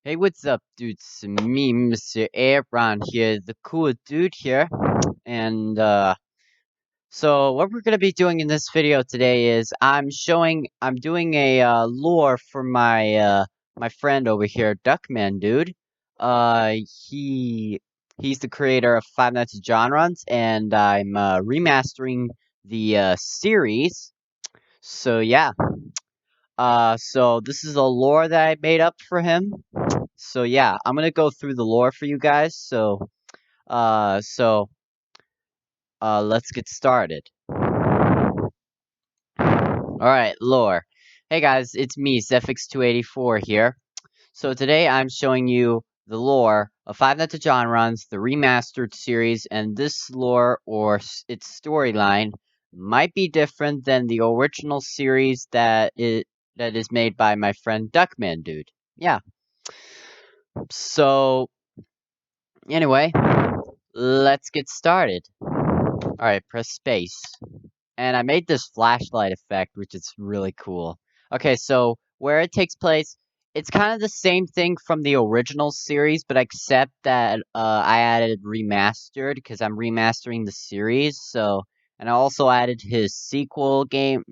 Hey, what's up, dudes? It's me, Mr. Aaron here, the cool dude here. And, so what we're gonna be doing in this video today is I'm doing a, lore for my friend over here, Duckman dude. Uh, he, he's the creator of Five Nights at Jonron's, and I'm, remastering the, series. So yeah, so this is a lore that I made up for him. So yeah, I'm gonna go through the lore for you guys. Uh, so, let's get started. Alright, lore. Hey guys, it's me, Zephix284 here. So today I'm showing you the lore of Five Nights at Jonron's, the remastered series, and this lore, or its storyline, might be different than the original series that is made by my friend Duckman dude. Yeah. So, anyway, let's get started. Alright, press space. And I made this flashlight effect, which is really cool. Okay, so where it takes place, it's kind of the same thing from the original series, but except that I added remastered because I'm remastering the series. So, and I also added his sequel game.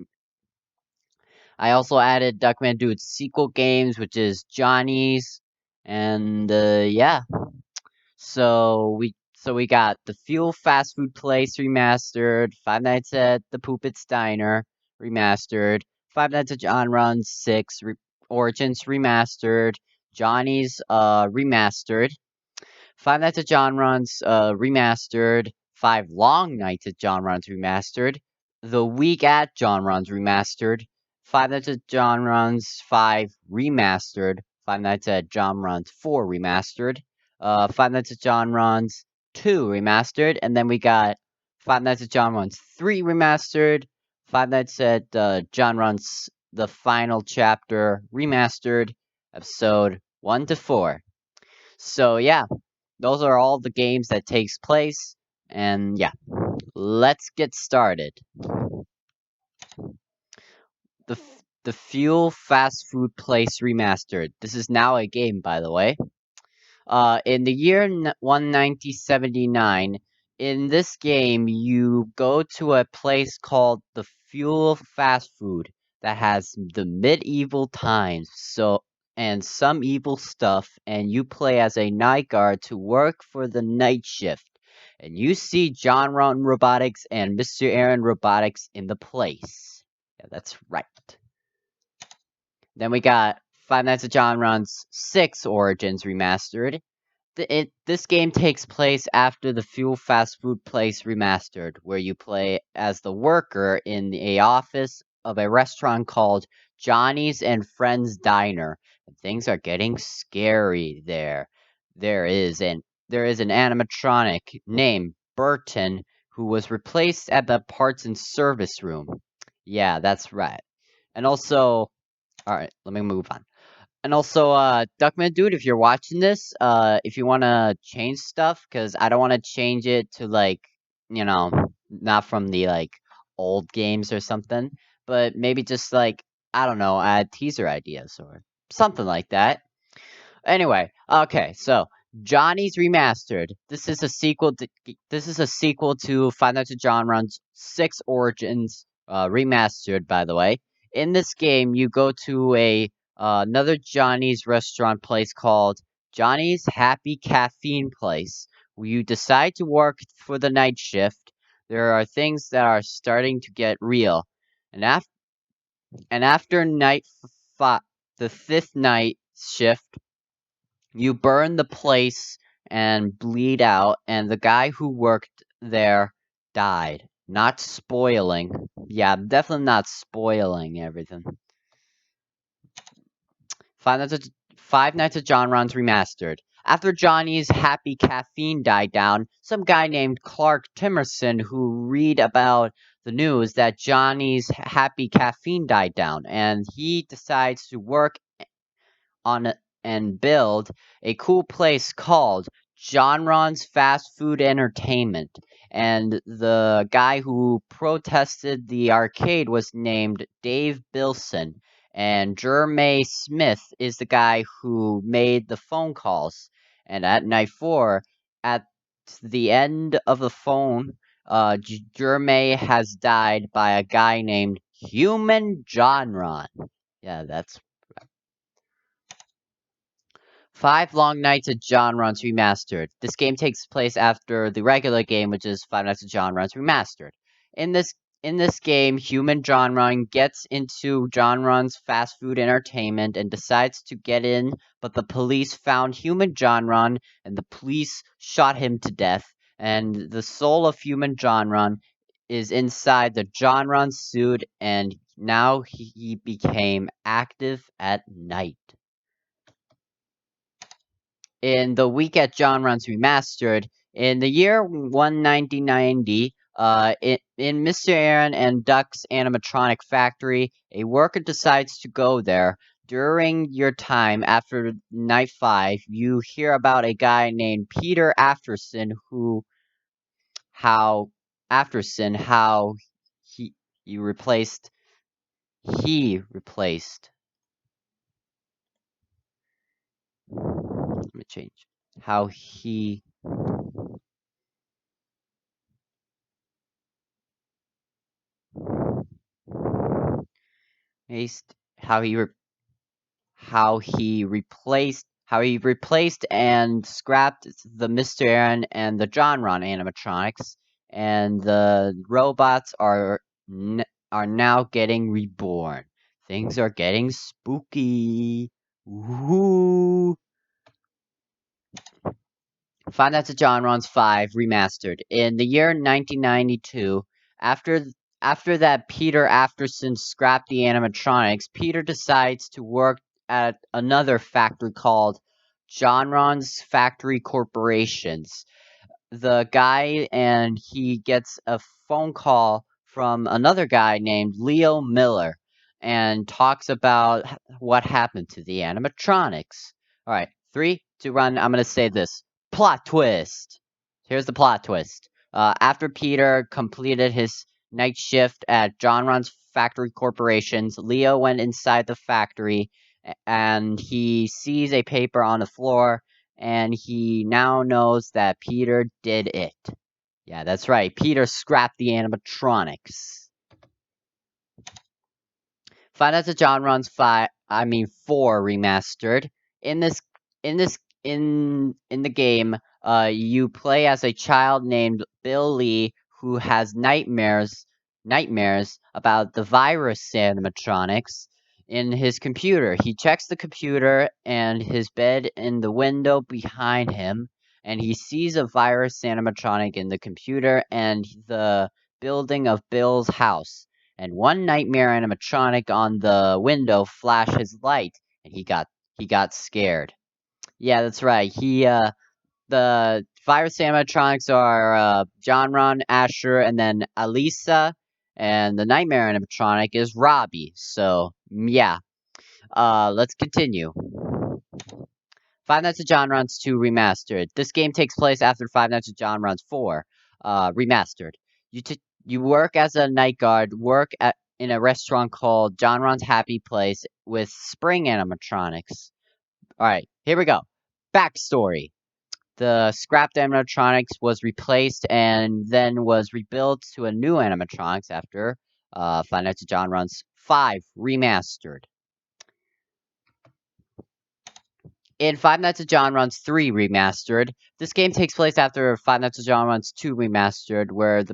I also added Duckman Dude's sequel games, which is Johnny's, and yeah. So we got the Fuel Fast Food Place remastered, Five Nights at the Poopit's Diner remastered, Five Nights at John Run's 6 Origins remastered, Johnny's remastered, Five Nights at John Run's remastered, Five Long Nights at John Run's remastered, The Week at John Run's remastered, Five Nights at John Run's 5 remastered, Five Nights at John Run's 4 remastered, Five Nights at John Run's 2 remastered, and then we got Five Nights at John Run's 3 remastered, Five Nights at John Run's The Final Chapter remastered, episode 1 to 4. So yeah, those are all the games that takes place, and yeah, let's get started. The Fuel Fast Food Place remastered. This is now a game, by the way. In the year 1979, in this game, you go to a place called the Fuel Fast Food that has the medieval times, and some evil stuff, and you play as a night guard to work for the night shift. And you see Jonron Robotics and Mr. Aaron Robotics in the place. Yeah, that's right. Then we got Five Nights at Jonron's 6 Origins Remastered. This game takes place after the Fuel Fast Food Place Remastered, where you play as the worker in a office of a restaurant called Johnny's and Friends Diner. And things are getting scary there. There is an animatronic named Burton who was replaced at the parts and service room. Yeah, that's right. And also, alright, let me move on. And also, Duckman Dude, if you're watching this, if you want to change stuff, because I don't want to change it to, like, you know, not from the, like, old games or something, but maybe just, like, I don't know, add teaser ideas or something like that. Anyway, okay, so Johnny's Remastered. This is a sequel to Five Nights at John Run's 6 Origins, remastered, by the way. In this game, you go to another Johnny's restaurant place called Johnny's Happy Caffeine Place, where you decide to work for the night shift. There are things that are starting to get real, and after the fifth night shift, you burn the place and bleed out, and the guy who worked there died. Not spoiling. Yeah, I'm definitely not spoiling everything. Five Nights at John Ron's Remastered. After Johnny's Happy Caffeine died down, some guy named Clark Timerson who read about the news that Johnny's Happy Caffeine died down, and he decides to work on and build a cool place called Jonron's Fast Food Entertainment. And the guy who protested the arcade was named Dave Bilson. and Jermaine Smith is the guy who made the phone calls. And at night 4, at the end of the phone, Jermaine has died by a guy named Human Jonron. Yeah, that's 5 Long Nights at Jonron's Remastered. This game takes place after the regular game, which is 5 Nights at Jonron's Remastered. In this game, human Jonron gets into Jonron's fast food entertainment and decides to get in, but the police found human Jonron and the police shot him to death, and the soul of human Jonron is inside the Jonron suit, and now he became active at night. In the week at Jonron's Remastered, in the year 1990, in Mr. Aaron and Duck's animatronic factory, a worker decides to go there. During your time after night 5, you hear about a guy named Peter Afterson how how he he replaced he replaced let me change how he replaced how he re- how he replaced and scrapped the Mr. Aaron and the Jonron animatronics, and the robots are now getting reborn. Things are getting spooky. Woo! Five Nights at Jonron's 5 Remastered. In the year 1992, after after that Peter Afterson scrapped the animatronics, Peter decides to work at another factory called Jonron's Factory Corporations. The guy and he gets a phone call from another guy named Leo Miller and talks about what happened to the animatronics. All right, 3, 2, 1. I'm gonna say this. Plot twist. Here's the plot twist. After Peter completed his night shift at Jonron's Factory Corporations, Leo went inside the factory and he sees a paper on the floor, and he now knows that Peter did it. Yeah, that's right. Peter scrapped the animatronics. Five Nights at Jonron's 4 Remastered. In this in this in the game, you play as a child named Bill Lee who has nightmares about the virus animatronics in his computer. He checks the computer and his bed in the window behind him, and he sees a virus animatronic in the computer and the building of Bill's house. And one nightmare animatronic on the window flashed his light, and he got scared. Yeah, that's right. The virus animatronics are Jonron, Asher, and then Alisa, and the nightmare animatronic is Robbie. So yeah, let's continue. Five Nights at Jonron's 2 Remastered. This game takes place after Five Nights at Jonron's 4 Remastered. You work as a night guard, in a restaurant called Jonron's Happy Place with spring animatronics. Alright, here we go. Backstory. The scrapped animatronics was replaced and then was rebuilt to a new animatronics after Five Nights at Jonron's 5 Remastered. In Five Nights at Jonron's 3 Remastered, this game takes place after Five Nights at Jonron's 2 Remastered, where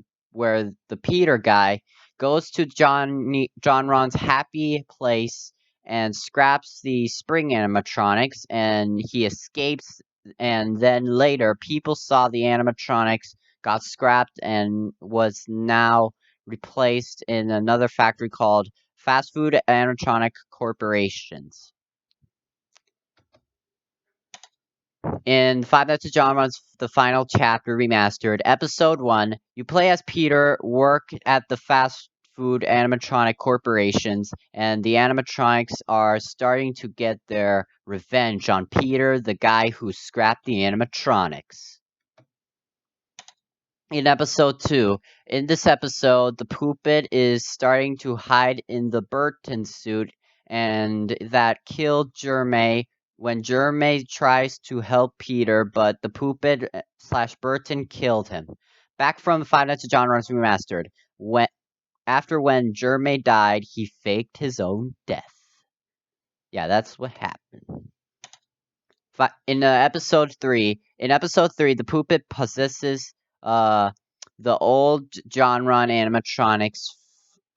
the Peter guy goes to Jonron's happy place and scraps the spring animatronics, and he escapes. And then later, people saw the animatronics got scrapped and was now replaced in another factory called Fast Food Animatronic Corporations. In Five Nights at Jonron's The Final Chapter Remastered, Episode 1, you play as Peter, work at the fast food animatronic corporations, and the animatronics are starting to get their revenge on Peter, the guy who scrapped the animatronics. In episode 2, in this episode, the puppet is starting to hide in the Burton suit, and that killed Jermaine when Jermaine tries to help Peter, but the Poopit slash Burton killed him. Back from Five Nights at Jonron's Remastered, when Jermaine died, he faked his own death. Yeah, that's what happened. In episode 3, the Poopit possesses the old Jonron animatronics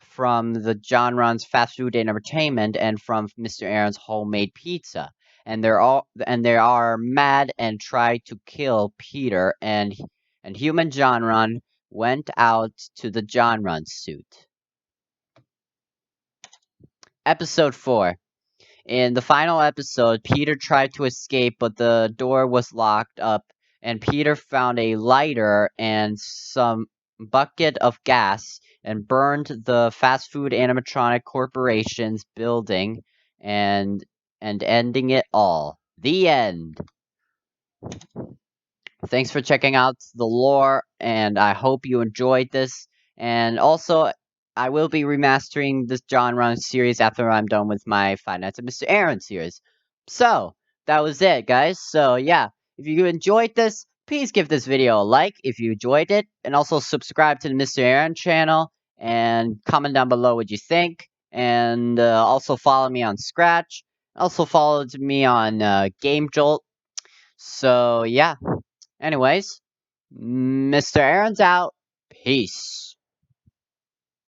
from the Jonron's fast food entertainment and from Mr. Aaron's homemade pizza. And they are mad and try to kill Peter, and human Jonron went out to the Jonron suit. Episode 4. In the final episode, Peter tried to escape, but the door was locked up, and Peter found a lighter and some bucket of gas and burned the fast food animatronic corporation's building and ending it all. The end. Thanks for checking out the lore, and I hope you enjoyed this. And also, I will be remastering this Jonron series after I'm done with my Five Nights at Mr. Aaron series. So, that was it, guys. So, yeah, if you enjoyed this, please give this video a like if you enjoyed it, and also subscribe to the Mr. Aaron channel, and comment down below what you think, and also follow me on Scratch. Also follow me on Game Jolt. So, yeah. Anyways, Mr. Aaron's out. Peace.